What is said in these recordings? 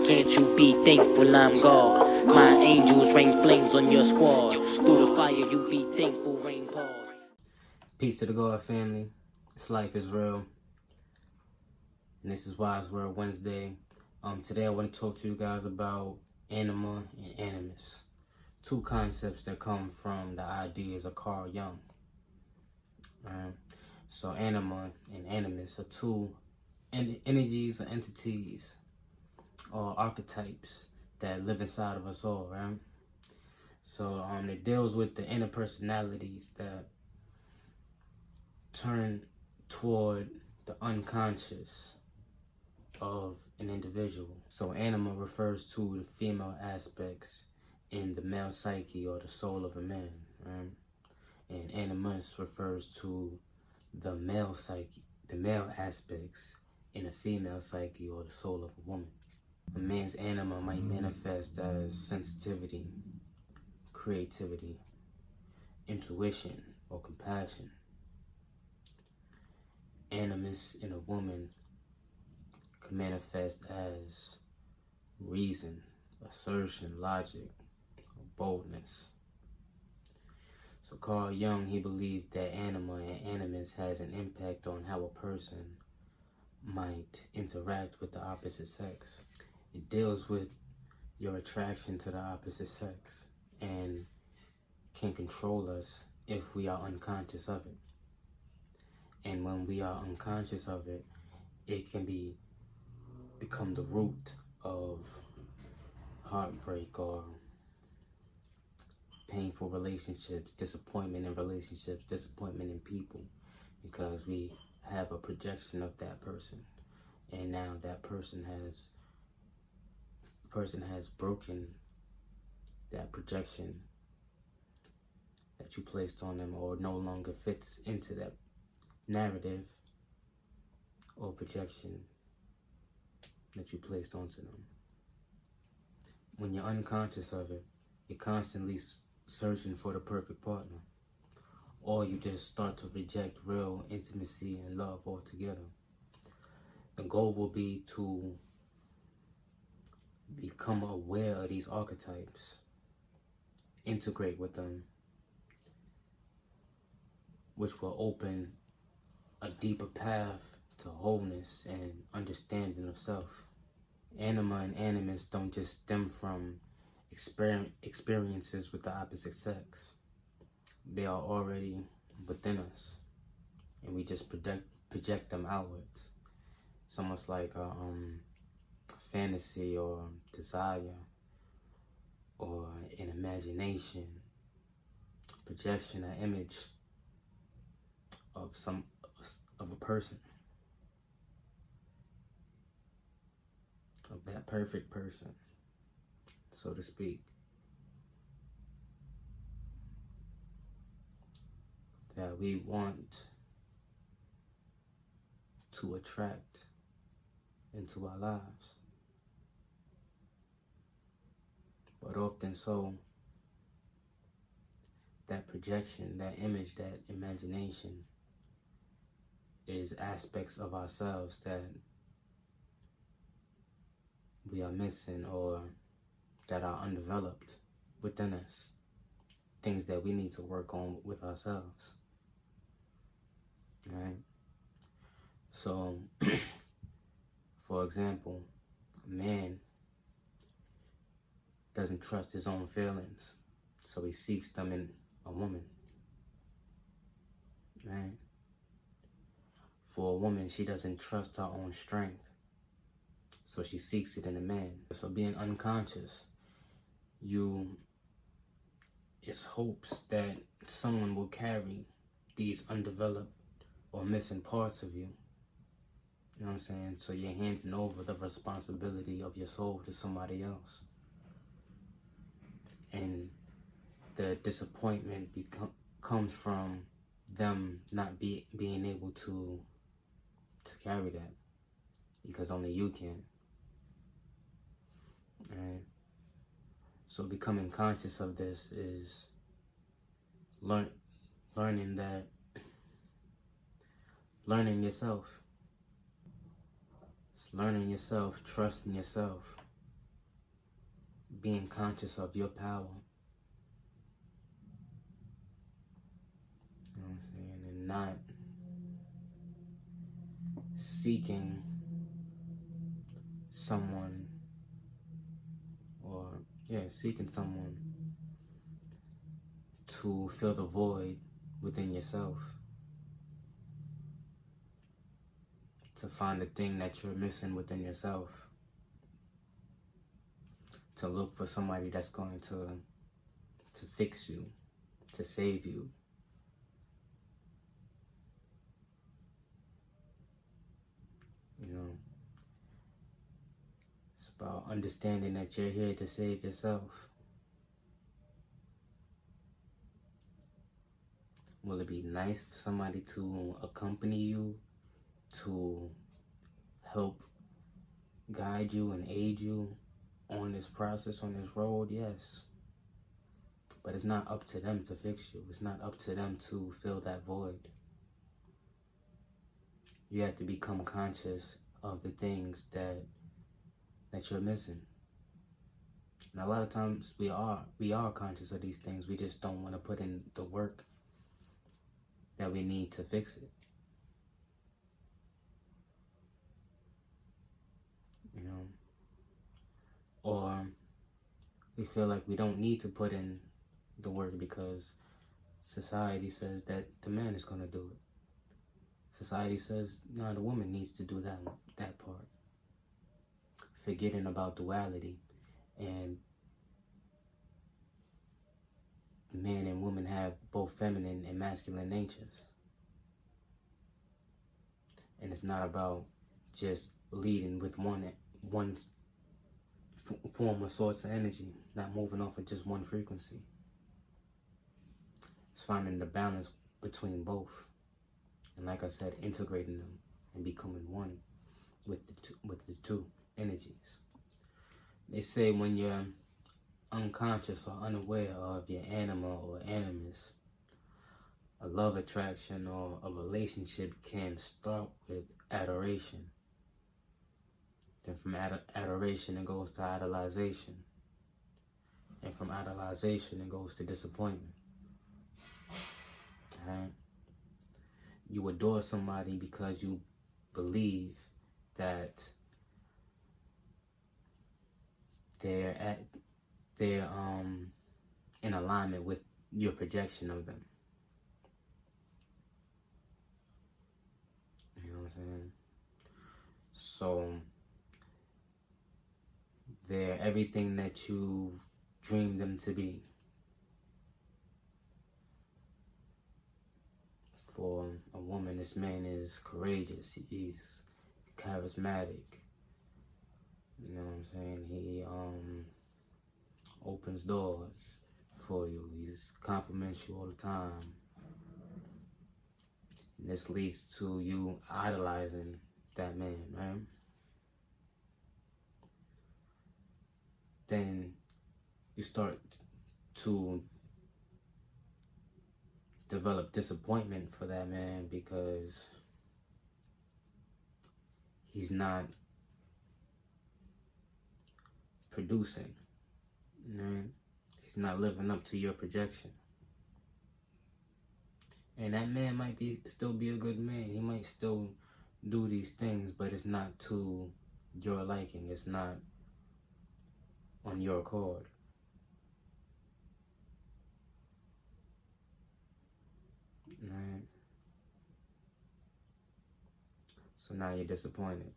Can't you be thankful I'm God? My angels rain flames on your squad. Through the fire you be thankful, rain pours. Peace to the God family. It's LyfeIsreal, and this is Wise Word Wednesday. Today I want to talk to you guys about Anima and Animus, two concepts that come from the ideas of Carl Jung. So Anima and Animus are two energies or entities or archetypes that live inside of us all, right? So it deals with the inner personalities that turn toward the unconscious of an individual. So anima refers to the female aspects in the male psyche or the soul of a man, right? And animus refers to the male psyche, the male aspects in a female psyche or the soul of a woman. A man's anima might manifest as sensitivity, creativity, intuition, or compassion. Animus in a woman can manifest as reason, assertion, logic, or boldness. So Carl Jung, he believed that anima and animus has an impact on how a person might interact with the opposite sex. It deals with your attraction to the opposite sex and can control us if we are unconscious of it. And when we are unconscious of it, it can become the root of heartbreak or painful relationships, disappointment in relationships, disappointment in people, because we have a projection of that person. And now that person has broken that projection that you placed on them, or no longer fits into that narrative or projection that you placed onto them. When you're unconscious of it, you're constantly searching for the perfect partner, or you just start to reject real intimacy and love altogether. The goal will be to become aware of these archetypes, integrate with them, which will open a deeper path to wholeness and understanding of self. Anima and animus don't just stem from experiences with the opposite sex. They are already within us, and we just project them outwards. It's almost like a fantasy or desire or an imagination, projection, an image of a person, of that perfect person, so to speak, that we want to attract into our lives. But often so, that projection, that image, that imagination is aspects of ourselves that we are missing or that are undeveloped within us. Things that we need to work on with ourselves. Right? So, for example, a man doesn't trust his own feelings, so he seeks them in a woman. Right? For a woman, she doesn't trust her own strength, so she seeks it in a man. So being unconscious, it's hopes that someone will carry these undeveloped or missing parts of you. You know what I'm saying? So you're handing over the responsibility of your soul to somebody else. And the disappointment comes from them not being able to carry that, because only you can. Right? So becoming conscious of this is learning yourself. It's learning yourself, trusting yourself, being conscious of your power. You know what I'm saying? And not seeking someone seeking someone to fill the void within yourself, to find the thing that you're missing within yourself, to look for somebody that's going to fix you, to save you. You know, it's about understanding that you're here to save yourself. Will it be nice for somebody to accompany you, to help guide you and aid you on this process, on this road? Yes. But it's not up to them to fix you. It's not up to them to fill that void. You have to become conscious of the things that you're missing. And a lot of times we are conscious of these things. We just don't want to put in the work that we need to fix it. You know? Or we feel like we don't need to put in the work because society says that the man is going to do it. Society says, no, the woman needs to do that part. Forgetting about duality, and men and women have both feminine and masculine natures. And it's not about just leading with one form or source of energy, not moving off of just one frequency. It's finding the balance between both. And like I said, integrating them and becoming one with the two energies. They say when you're unconscious or unaware of your anima or animus, a love attraction or a relationship can start with adoration. Then from adoration it goes to idolization. And from idolization it goes to disappointment. Alright? You adore somebody because you believe that they're in alignment with your projection of them. You know what I'm saying? So they're everything that you've dreamed them to be. For a woman, this man is courageous. He's charismatic. You know what I'm saying? He opens doors for you. He compliments you all the time. And this leads to you idolizing that man, right? Then you start to develop disappointment for that man because he's not producing, right? He's not living up to your projection. And that man might still be a good man. He might still do these things, but it's not to your liking. It's not on your accord. Right? So now you're disappointed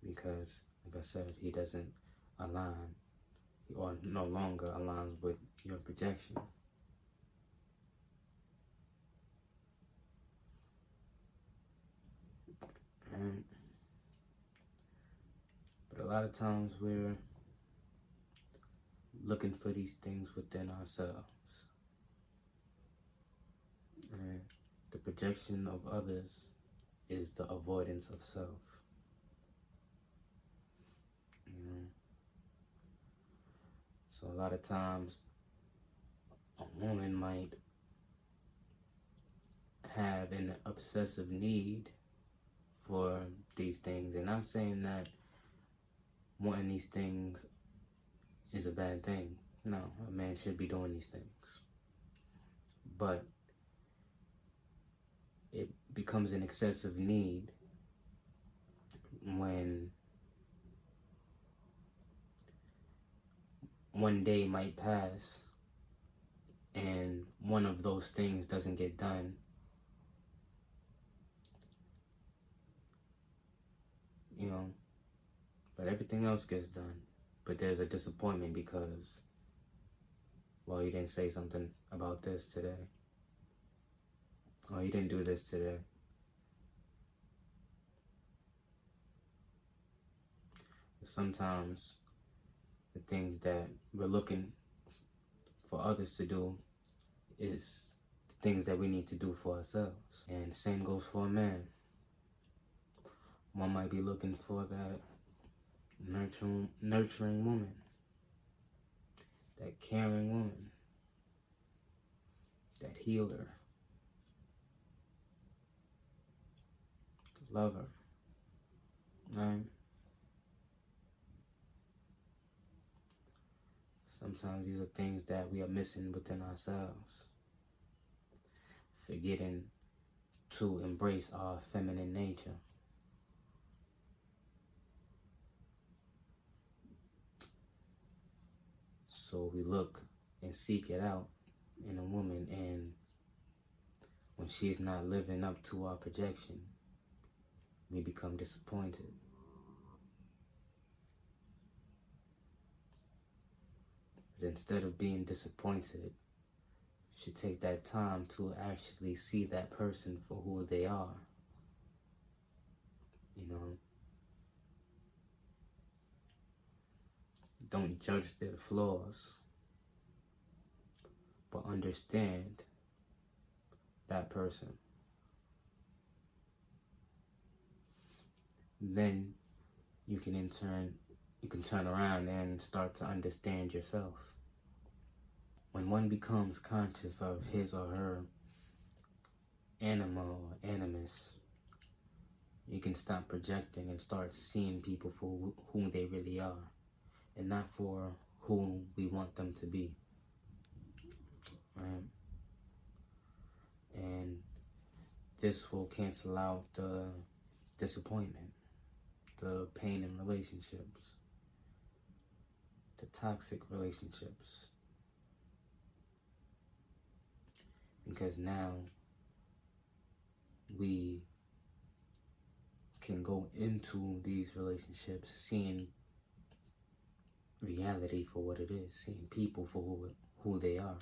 because, like I said, he doesn't align or no longer aligns with your projection. Right? But a lot of times we're looking for these things within ourselves. Right? The projection of others is the avoidance of self. You know? So a lot of times a woman might have an obsessive need for these things. And not saying that wanting these things is a bad thing. No, a man should be doing these things. But it becomes an excessive need when one day might pass and one of those things doesn't get done. But everything else gets done. But there's a disappointment because, well, you didn't say something about this today. Or you didn't do this today. Sometimes the things that we're looking for others to do is the things that we need to do for ourselves. And the same goes for a man. One might be looking for that nurturing woman, that caring woman, that healer, the lover, right? Sometimes these are things that we are missing within ourselves, forgetting to embrace our feminine nature. So we look and seek it out in a woman, and when she's not living up to our projection, we become disappointed. But instead of being disappointed, you should take that time to actually see that person for who they are. Don't judge their flaws, but understand that person. Then you can turn around and start to understand yourself. When one becomes conscious of his or her anima or animus, you can stop projecting and start seeing people for who they really are, and not for who we want them to be. Right? And this will cancel out the disappointment, the pain in relationships, the toxic relationships. Because now we can go into these relationships seeing reality for what it is, seeing people for who they are,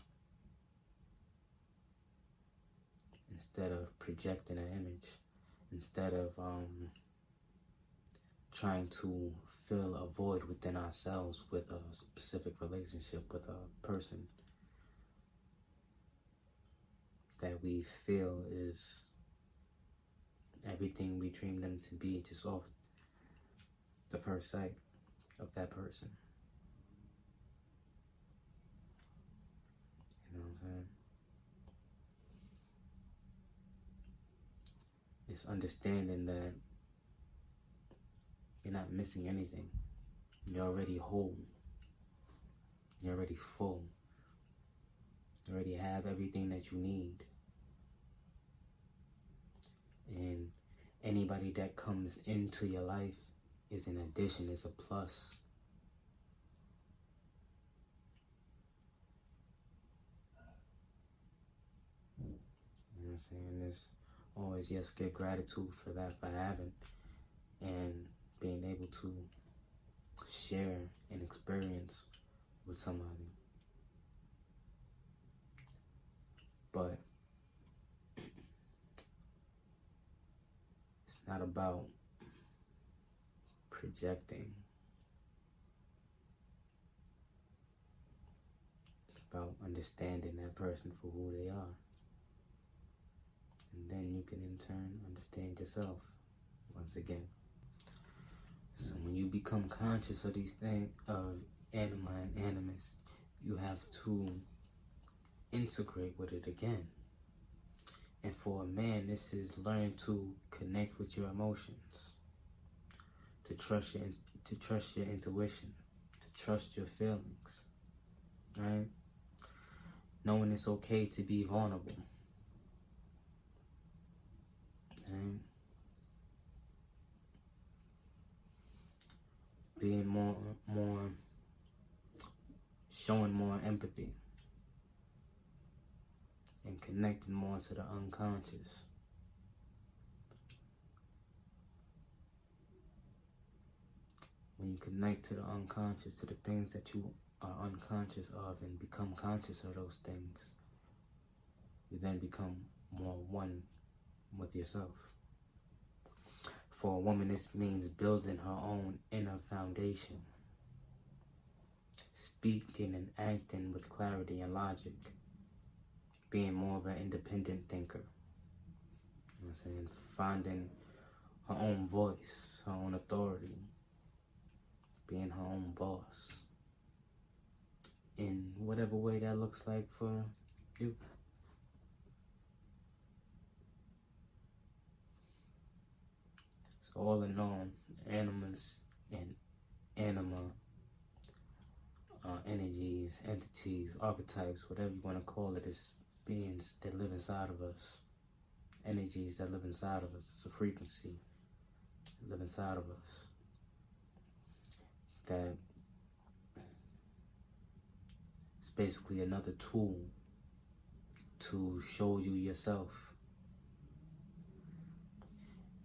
instead of projecting an image, instead of trying to fill a void within ourselves with a specific relationship with a person that we feel is everything we dream them to be just off the first sight of that person. You know what I'm saying? It's understanding that you're not missing anything. You're already whole. You're already full. You already have everything that you need. And anybody that comes into your life is an addition, is a plus. You know what I'm saying? There's always, yes, give gratitude for that, for having, and being able to share an experience with somebody. But it's not about projecting. It's about understanding that person for who they are. And then you can in turn understand yourself once again. So when you become conscious of these things, of Anima and Animus, you have to integrate with it again. And for a man, this is learning to connect with your emotions, to trust to trust your intuition, to trust your feelings, right? Knowing it's okay to be vulnerable, right? Being more, showing more empathy and connecting more to the unconscious. When you connect to the unconscious, to the things that you are unconscious of and become conscious of those things, you then become more one with yourself. For a woman, this means building her own inner foundation, speaking and acting with clarity and logic, being more of an independent thinker. You know what I'm saying? Finding her own voice, her own authority, being her own boss, in whatever way that looks like for you. So all in all, animus and anima, energies, entities, archetypes, whatever you want to call it, is beings that live inside of us, energies that live inside of us. It's a frequency that live inside of us that it's basically another tool to show you yourself.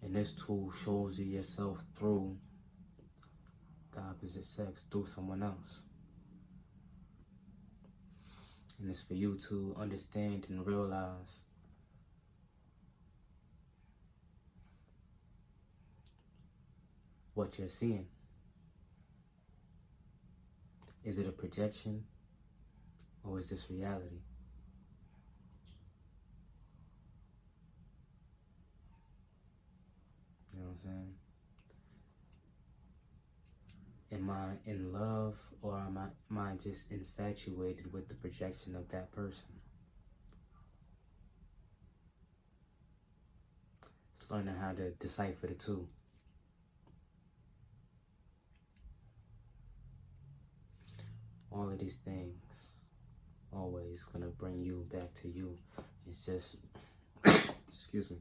And this tool shows you yourself through the opposite sex, through someone else. And it's for you to understand and realize what you're seeing. Is it a projection, or is this reality? You know what I'm saying? Am I in love, or am I just infatuated with the projection of that person? It's learning how to decipher the two. All of these things always gonna bring you back to you. It's just, excuse me,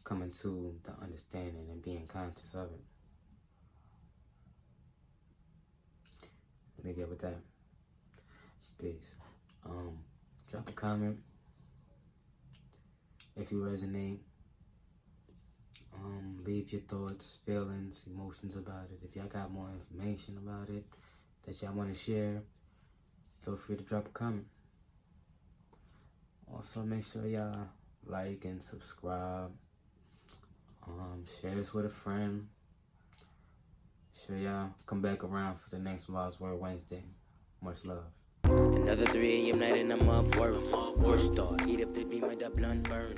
coming to the understanding and being conscious of it. Leave you with that. Peace. Drop a comment if you resonate. Leave your thoughts, feelings, emotions about it. If y'all got more information about it that y'all want to share, feel free to drop a comment. Also, make sure y'all like and subscribe. Share this with a friend. Sure y'all come back around for the next Wise Word Wednesday. Much love. Another 3 a.m. night and I'm up work. Worst star, heat up the beam, my blunt burn.